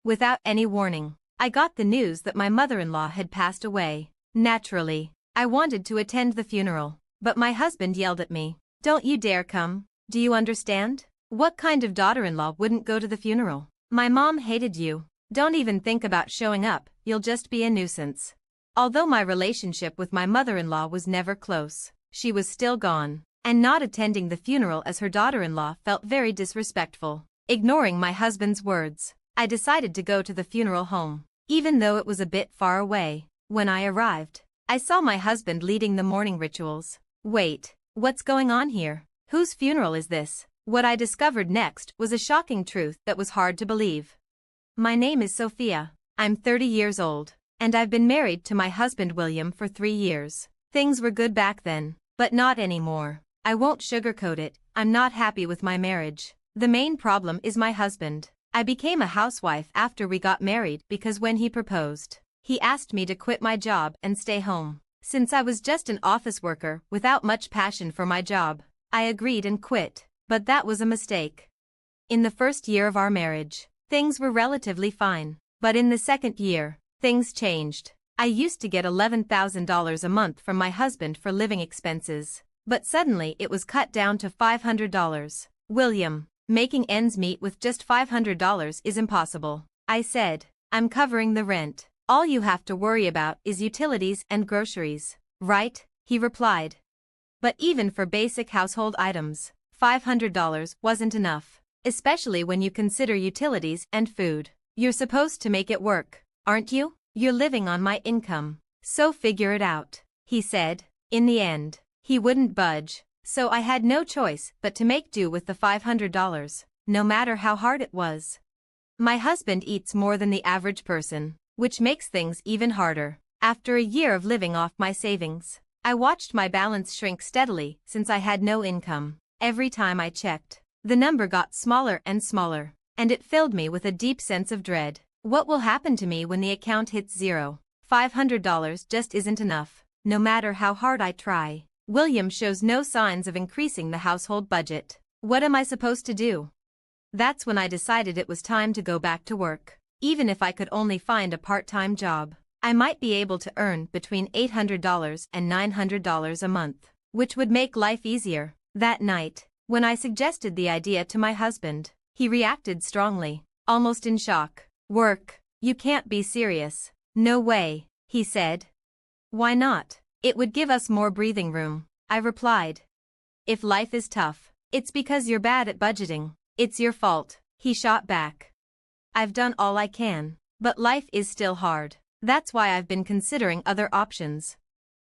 Without any warning, I got the news that my mother-in-law had passed away. Naturally, I wanted to attend the funeral, but my husband yelled at me. "Don't you dare come, do you understand? What kind of daughter-in-law wouldn't go to the funeral? My mom hated you. Don't even think about showing up, you'll just be a nuisance." Although my relationship with my mother-in-law was never close, she was still gone, and not attending the funeral as her daughter-in-law felt very disrespectful. Ignoring my husband's words, I decided to go to the funeral home, even though it was a bit far away. When I arrived, I saw my husband leading the mourning rituals. Wait, what's going on here? Whose funeral is this? What I discovered next was a shocking truth that was hard to believe. My name is Sophia. I'm 30 years old, and I've been married to my husband William for 3 years. Things were good back then, but not anymore. I won't sugarcoat it, I'm not happy with my marriage. The main problem is my husband. I became a housewife after we got married because when he proposed, he asked me to quit my job and stay home. Since I was just an office worker without much passion for my job, I agreed and quit. But that was a mistake. In the first year of our marriage, things were relatively fine. But in the second year, things changed. I used to get $11,000 a month from my husband for living expenses, but suddenly it was cut down to $500. "William, making ends meet with just $500 is impossible," I said. "I'm covering the rent. All you have to worry about is utilities and groceries, right?" he replied. But even for basic household items, $500 wasn't enough, especially when you consider utilities and food. "You're supposed to make it work, aren't you? You're living on my income, so figure it out," he said. In the end, he wouldn't budge, so I had no choice but to make do with the $500, no matter how hard it was. My husband eats more than the average person, which makes things even harder. After a year of living off my savings, I watched my balance shrink steadily since I had no income. Every time I checked, the number got smaller and smaller, and it filled me with a deep sense of dread. What will happen to me when the account hits zero? $500 just isn't enough, no matter how hard I try. William shows no signs of increasing the household budget. What am I supposed to do? That's when I decided it was time to go back to work. Even if I could only find a part-time job, I might be able to earn between $800 and $900 a month, which would make life easier. That night, when I suggested the idea to my husband, he reacted strongly, almost in shock. "Work? You can't be serious." "No way," he said. "Why not? It would give us more breathing room," I replied. "If life is tough, it's because you're bad at budgeting. It's your fault," he shot back. "I've done all I can, but life is still hard. That's why I've been considering other options."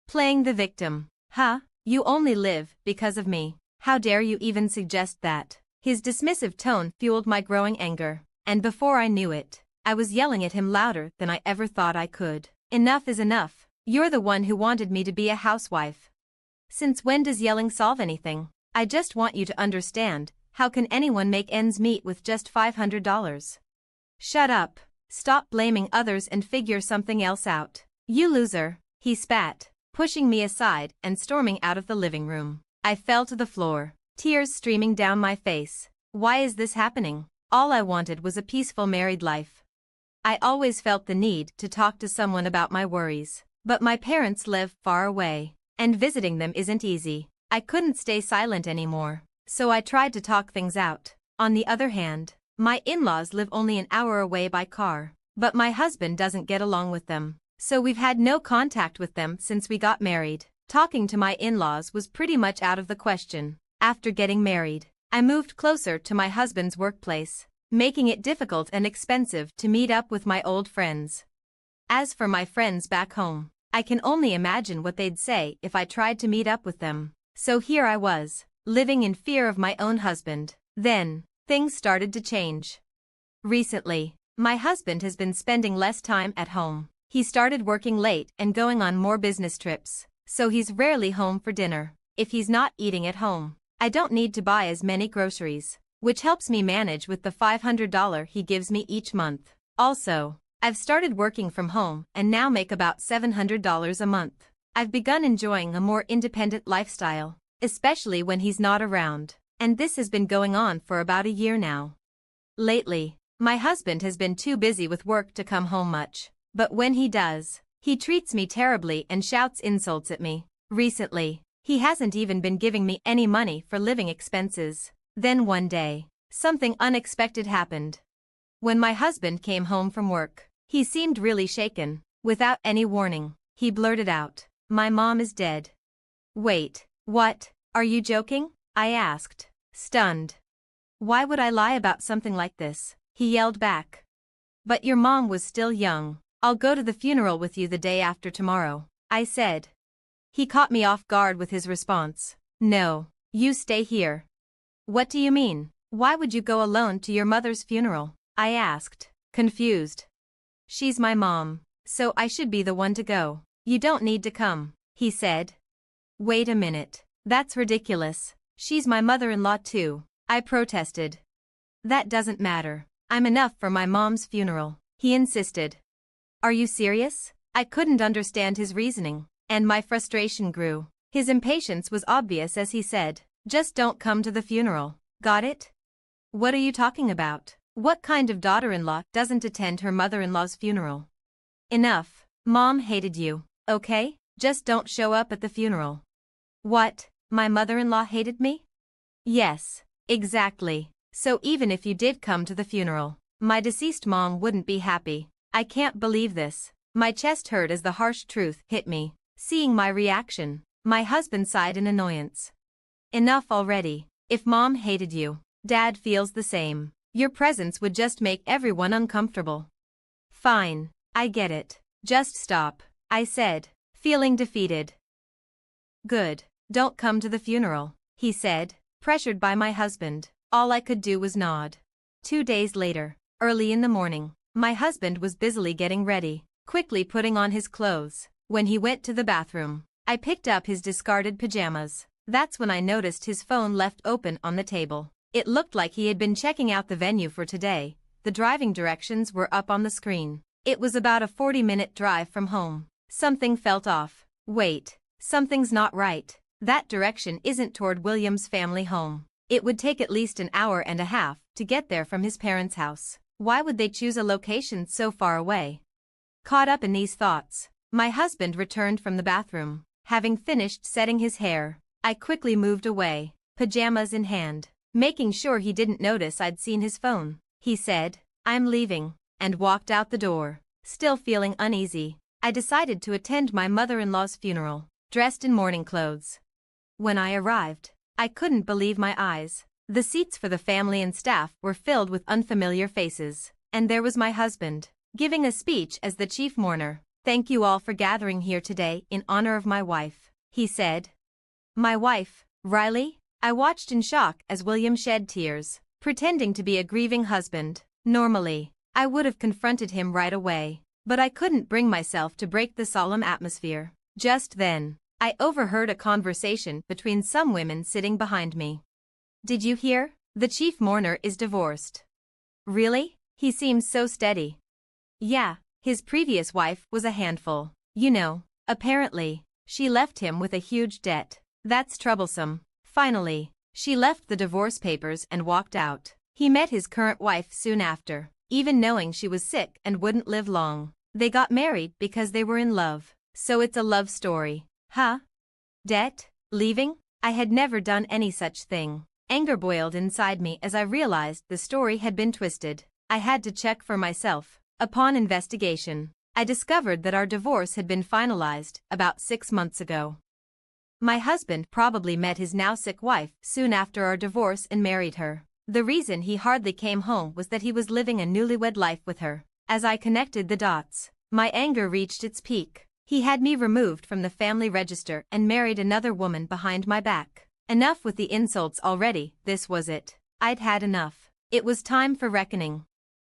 Playing the victim. "Huh? You only live because of me. How dare you even suggest that?" His dismissive tone fueled my growing anger, and before I knew it, I was yelling at him louder than I ever thought I could. "Enough is enough. You're the one who wanted me to be a housewife. Since when does yelling solve anything? I just want you to understand, how can anyone make ends meet with just $500? Shut up. Stop blaming others and figure something else out. You loser," he spat, pushing me aside and storming out of the living room. I fell to the floor, tears streaming down my face. Why is this happening? All I wanted was a peaceful married life. I always felt the need to talk to someone about my worries, but my parents live far away, and visiting them isn't easy. I couldn't stay silent anymore, so I tried to talk things out. On the other hand, my in-laws live only an hour away by car, but my husband doesn't get along with them, so we've had no contact with them since we got married. Talking to my in-laws was pretty much out of the question. After getting married, I moved closer to my husband's workplace, making it difficult and expensive to meet up with my old friends. As for my friends back home, I can only imagine what they'd say if I tried to meet up with them. So here I was, living in fear of my own husband. Then, things started to change. Recently, my husband has been spending less time at home. He started working late and going on more business trips, so he's rarely home for dinner. If he's not eating at home, I don't need to buy as many groceries, which helps me manage with the $500 he gives me each month. Also, I've started working from home and now make about $700 a month. I've begun enjoying a more independent lifestyle, especially when he's not around, and this has been going on for about a year now. Lately, My husband has been too busy with work to come home much, but when he does, he treats me terribly and shouts insults at me. Recently, he hasn't even been giving me any money for living expenses. Then one day, something unexpected happened. When my husband came home from work, he seemed really shaken. Without any warning, he blurted out, "My mom is dead." "Wait, what? Are you joking?" I asked, stunned. "Why would I lie about something like this?" he yelled back. "But your mom was still young. I'll go to the funeral with you the day after tomorrow," I said. He caught me off guard with his response. "No, you stay here." "What do you mean? Why would you go alone to your mother's funeral?" I asked, confused. "She's my mom, so I should be the one to go. You don't need to come," he said. "Wait a minute, that's ridiculous. She's my mother-in-law too," I protested. "That doesn't matter. I'm enough for my mom's funeral," he insisted. "Are you serious?" I couldn't understand his reasoning, and my frustration grew. His impatience was obvious as he said, "Just don't come to the funeral, got it?" "What are you talking about? What kind of daughter-in-law doesn't attend her mother-in-law's funeral?" "Enough, Mom hated you, okay? Just don't show up at the funeral." "What, my mother-in-law hated me?" "Yes, exactly. So even if you did come to the funeral, my deceased mom wouldn't be happy." I can't believe this. My chest hurt as the harsh truth hit me. Seeing my reaction, my husband sighed in annoyance. "Enough already. If Mom hated you, Dad feels the same. Your presence would just make everyone uncomfortable." "Fine, I get it. Just stop," I said, feeling defeated. "Good, don't come to the funeral," he said, pressured by my husband. All I could do was nod. 2 days later, early in the morning, my husband was busily getting ready, quickly putting on his clothes. When he went to the bathroom, I picked up his discarded pajamas. That's when I noticed his phone left open on the table. It looked like he had been checking out the venue for today. The driving directions were up on the screen. It was about a 40-minute drive from home. Something felt off. Wait, something's not right. That direction isn't toward William's family home. It would take at least an hour and a half to get there from his parents' house. Why would they choose a location so far away? Caught up in these thoughts, my husband returned from the bathroom. Having finished setting his hair, I quickly moved away, pajamas in hand, making sure he didn't notice I'd seen his phone. He said, "I'm leaving," and walked out the door. Still feeling uneasy, I decided to attend my mother-in-law's funeral, dressed in mourning clothes. When I arrived, I couldn't believe my eyes. The seats for the family and staff were filled with unfamiliar faces, and there was my husband, giving a speech as the chief mourner. "Thank you all for gathering here today in honor of my wife," he said. "My wife, Riley?" I watched in shock as William shed tears, pretending to be a grieving husband. Normally, I would have confronted him right away, but I couldn't bring myself to break the solemn atmosphere. Just then, I overheard a conversation between some women sitting behind me. "Did you hear? The chief mourner is divorced." "Really? He seems so steady." "Yeah, his previous wife was a handful. You know, apparently, she left him with a huge debt. That's troublesome." Finally, she left the divorce papers and walked out. He met his current wife soon after, even knowing she was sick and wouldn't live long. They got married because they were in love. So it's a love story. Huh? Debt? Leaving? I had never done any such thing. Anger boiled inside me as I realized the story had been twisted. I had to check for myself. Upon investigation, I discovered that our divorce had been finalized about 6 months ago. My husband probably met his now sick wife soon after our divorce and married her. The reason he hardly came home was that he was living a newlywed life with her. As I connected the dots, my anger reached its peak. He had me removed from the family register and married another woman behind my back. Enough with the insults already, this was it. I'd had enough. It was time for reckoning.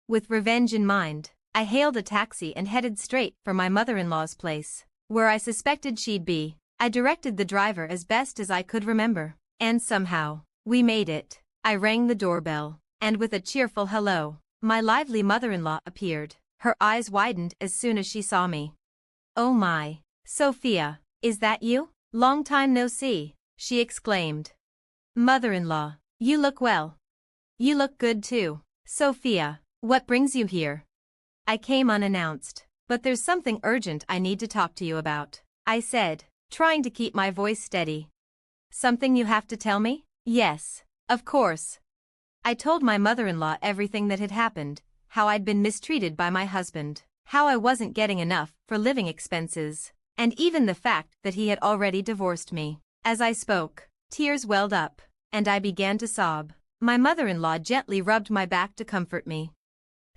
With revenge in mind, I hailed a taxi and headed straight for my mother-in-law's place, where I suspected she'd be. I directed the driver as best as I could remember, and somehow, we made it. I rang the doorbell, and with a cheerful hello, my lively mother-in-law appeared. Her eyes widened as soon as she saw me. "Oh my, Sophia, is that you? Long time no see," she exclaimed. "Mother-in-law, you look well. You look good too." Sophia, What brings you here? I came unannounced, but there's something urgent I need to talk to you about, I said, trying to keep my voice steady. Something you have to tell me? Yes, of course. I told my mother-in-law everything that had happened, how I'd been mistreated by my husband, how I wasn't getting enough for living expenses, and even the fact that he had already divorced me. As I spoke, tears welled up, and I began to sob. My mother-in-law gently rubbed my back to comfort me.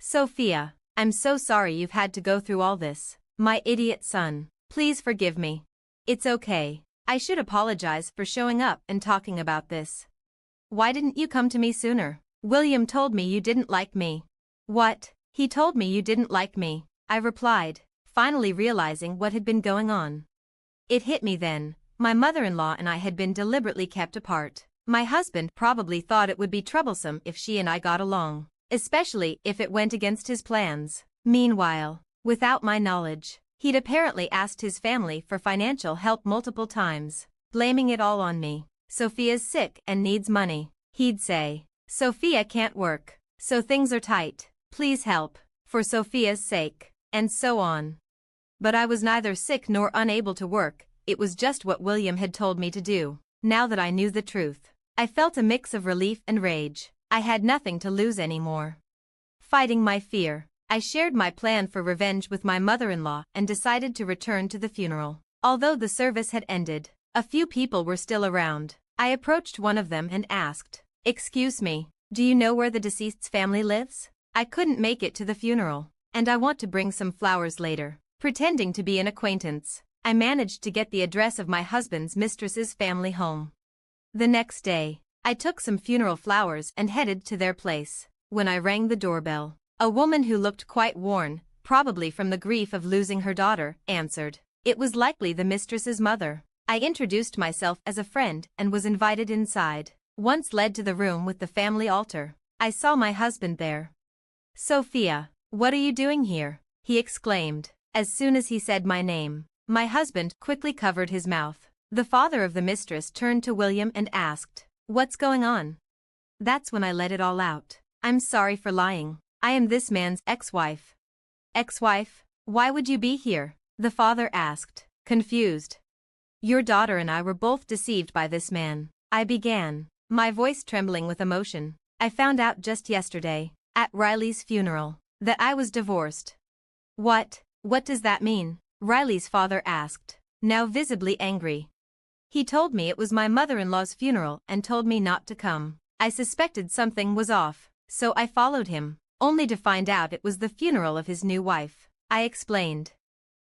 Sophia, I'm so sorry you've had to go through all this. My idiot son. Please forgive me. It's okay. I should apologize for showing up and talking about this. Why didn't you come to me sooner? William told me you didn't like me. What? He told me you didn't like me, I replied, finally realizing what had been going on. It hit me then. My mother-in-law and I had been deliberately kept apart. My husband probably thought it would be troublesome if she and I got along, especially if it went against his plans. Meanwhile, without my knowledge, he'd apparently asked his family for financial help multiple times, blaming it all on me. Sophia's sick and needs money, he'd say. Sophia can't work, so things are tight. Please help, for Sophia's sake, and so on. But I was neither sick nor unable to work, it was just what William had told me to do. Now that I knew the truth, I felt a mix of relief and rage. I had nothing to lose anymore. Fighting my fear, I shared my plan for revenge with my mother-in-law and decided to return to the funeral. Although the service had ended, a few people were still around. I approached one of them and asked, "Excuse me, do you know where the deceased's family lives? I couldn't make it to the funeral, and I want to bring some flowers later." Pretending to be an acquaintance, I managed to get the address of my husband's mistress's family home. The next day, I took some funeral flowers and headed to their place. When I rang the doorbell, a woman who looked quite worn, probably from the grief of losing her daughter, answered. It was likely the mistress's mother. I introduced myself as a friend and was invited inside. Once led to the room with the family altar, I saw my husband there. "Sophia, what are you doing here?" he exclaimed. As soon as he said my name, my husband quickly covered his mouth. The father of the mistress turned to William and asked, "What's going on?" That's when I let it all out. "I'm sorry for lying. I am this man's ex-wife." "Ex-wife? Why would you be here?" the father asked, confused. "Your daughter and I were both deceived by this man," I began, my voice trembling with emotion. "I found out just yesterday, at Riley's funeral, that I was divorced." What does that mean?" Riley's father asked, now visibly angry. "He told me it was my mother-in-law's funeral and told me not to come. I suspected something was off, so I followed him, only to find out it was the funeral of his new wife," I explained.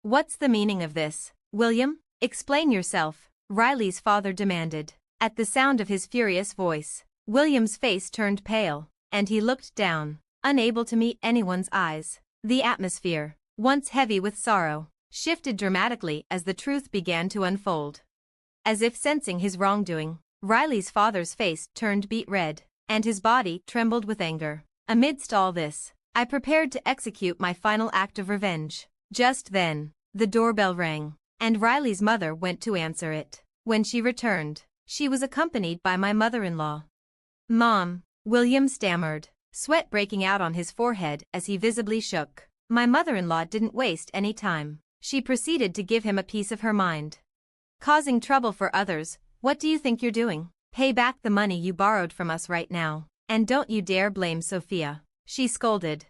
"What's the meaning of this, William? Explain yourself," Riley's father demanded. At the sound of his furious voice, William's face turned pale, and he looked down, unable to meet anyone's eyes. The atmosphere, once heavy with sorrow, shifted dramatically as the truth began to unfold. As if sensing his wrongdoing, Riley's father's face turned beet red, and his body trembled with anger. Amidst all this, I prepared to execute my final act of revenge. Just then, the doorbell rang, and Riley's mother went to answer it. When she returned, she was accompanied by my mother-in-law. "Mom," William stammered, sweat breaking out on his forehead as he visibly shook. My mother-in-law didn't waste any time. She proceeded to give him a piece of her mind. "Causing trouble for others, what do you think you're doing? Pay back the money you borrowed from us right now, and don't you dare blame Sophia," she scolded.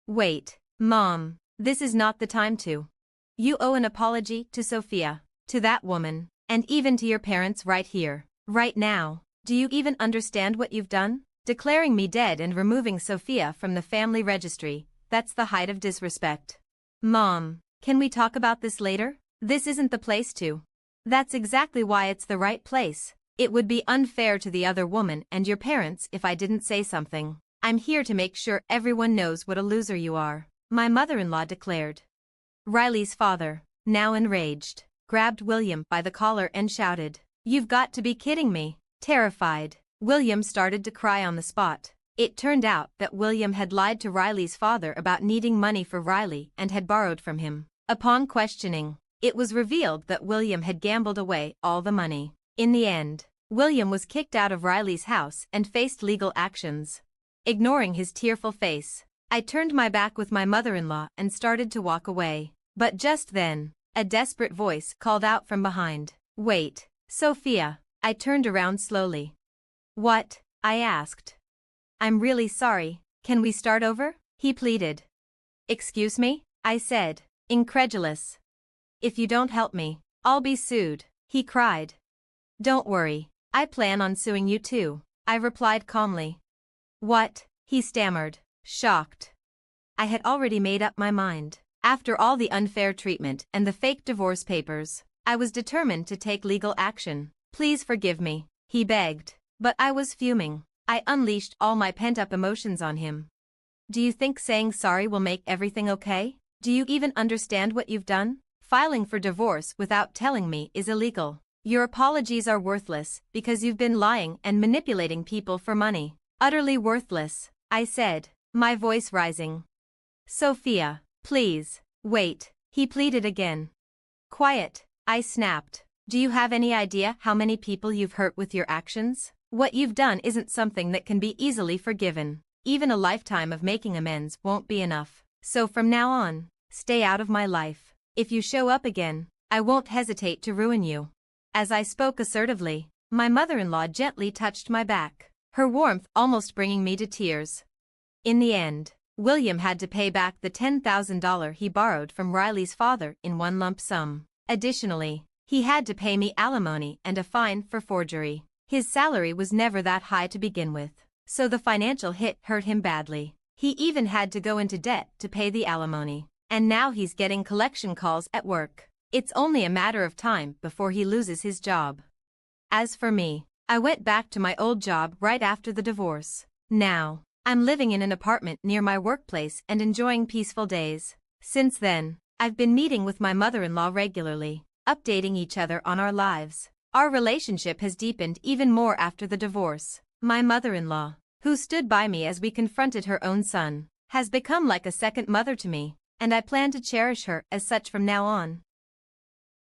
"Wait, Mom, this is not the time to. You owe an apology to Sophia, to that woman, and even to your parents right here, right now. Do you even understand what you've done? Declaring me dead and removing Sophia from the family registry, that's the height of disrespect. Mom, can we talk about this later? This isn't the place to." "That's exactly why it's the right place. It would be unfair to the other woman and your parents if I didn't say something. I'm here to make sure everyone knows what a loser you are," my mother-in-law declared. Riley's father, now enraged, grabbed William by the collar and shouted, "You've got to be kidding me." Terrified, William started to cry on the spot. It turned out that William had lied to Riley's father about needing money for Riley and had borrowed from him. Upon questioning, it was revealed that William had gambled away all the money. In the end, William was kicked out of Riley's house and faced legal actions. Ignoring his tearful face, I turned my back with my mother-in-law and started to walk away. But just then, a desperate voice called out from behind. "Wait, Sophia." I turned around slowly. "What?" I asked. "I'm really sorry, can we start over?" he pleaded. "Excuse me?" I said, incredulous. "If you don't help me, I'll be sued," he cried. "Don't worry, I plan on suing you too," I replied calmly. "What?" he stammered, shocked. I had already made up my mind. After all the unfair treatment and the fake divorce papers, I was determined to take legal action. "Please forgive me," he begged. But I was fuming. I unleashed all my pent-up emotions on him. "Do you think saying sorry will make everything okay? Do you even understand what you've done? Filing for divorce without telling me is illegal. Your apologies are worthless because you've been lying and manipulating people for money." "Utterly worthless," I said, my voice rising. "Sophia, please, wait," he pleaded again. "Quiet," I snapped. "Do you have any idea how many people you've hurt with your actions? What you've done isn't something that can be easily forgiven. Even a lifetime of making amends won't be enough. So from now on, stay out of my life. If you show up again, I won't hesitate to ruin you." As I spoke assertively, my mother-in-law gently touched my back, her warmth almost bringing me to tears. In the end, William had to pay back the $10,000 he borrowed from Riley's father in one lump sum. Additionally, he had to pay me alimony and a fine for forgery. His salary was never that high to begin with, so the financial hit hurt him badly. He even had to go into debt to pay the alimony. And now he's getting collection calls at work. It's only a matter of time before he loses his job. As for me, I went back to my old job right after the divorce. Now, I'm living in an apartment near my workplace and enjoying peaceful days. Since then, I've been meeting with my mother-in-law regularly, updating each other on our lives. Our relationship has deepened even more after the divorce. My mother-in-law, who stood by me as we confronted her own son, has become like a second mother to me, and I plan to cherish her as such from now on.